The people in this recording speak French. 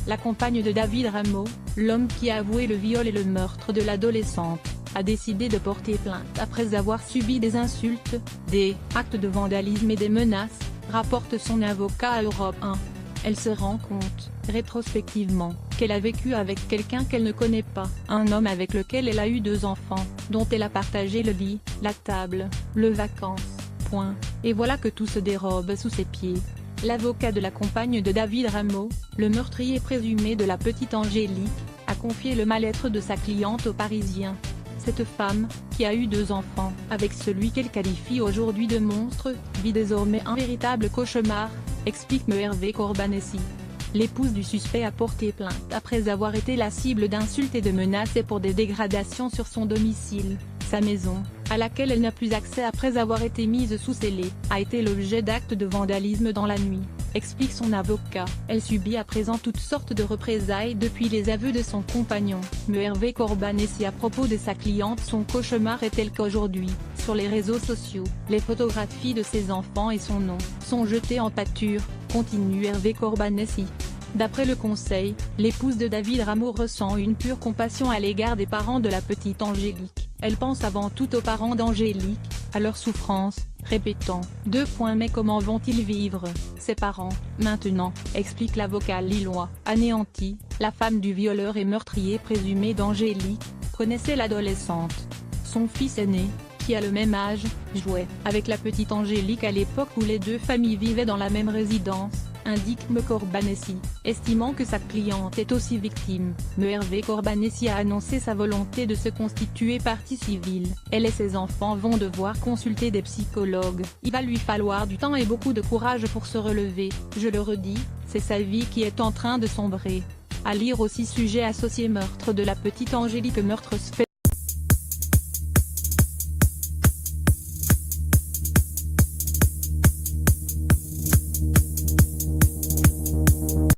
La compagne de David Rameau, l'homme qui a avoué le viol et le meurtre de l'adolescente, a décidé de porter plainte après avoir subi des insultes, des actes de vandalisme et des menaces, rapporte son avocat à Europe 1. Elle se rend compte, rétrospectivement, qu'elle a vécu avec quelqu'un qu'elle ne connaît pas, un homme avec lequel elle a eu 2 enfants, dont elle a partagé le lit, la table, le vacances, point, et voilà que tout se dérobe sous ses pieds. L'avocat de la compagne de David Rameau, le meurtrier présumé de la petite Angélique, a confié le mal-être de sa cliente aux Parisiens. Cette femme, qui a eu 2 enfants avec celui qu'elle qualifie aujourd'hui de monstre, vit désormais un véritable cauchemar, explique Hervé Corbanessi. L'épouse du suspect a porté plainte après avoir été la cible d'insultes et de menaces et pour des dégradations sur son domicile. Sa maison, à laquelle elle n'a plus accès après avoir été mise sous scellé, a été l'objet d'actes de vandalisme dans la nuit, explique son avocat. Elle subit à présent toutes sortes de représailles depuis les aveux de son compagnon, Hervé Corbanessi à propos de sa cliente. Son cauchemar est tel qu'aujourd'hui, sur les réseaux sociaux, les photographies de ses enfants et son nom sont jetées en pâture, continue Hervé Corbanessi. D'après le Conseil, l'épouse de David Rameau ressent une pure compassion à l'égard des parents de la petite Angélique. Elle pense avant tout aux parents d'Angélique, à leur souffrance, répétant « Mais comment vont-ils vivre, ces parents, maintenant ?» explique l'avocat lillois. Anéantie, la femme du violeur et meurtrier présumé d'Angélique, connaissait l'adolescente. Son fils aîné, qui a le même âge, jouait avec la petite Angélique à l'époque où les 2 familles vivaient dans la même résidence, indique Corbanessi, estimant que sa cliente est aussi victime. Hervé Corbanessi a annoncé sa volonté de se constituer partie civile. Elle et ses enfants vont devoir consulter des psychologues. Il va lui falloir du temps et beaucoup de courage pour se relever, je le redis, c'est sa vie qui est en train de sombrer. À lire aussi sujet associé meurtre de la petite Angélique, meurtre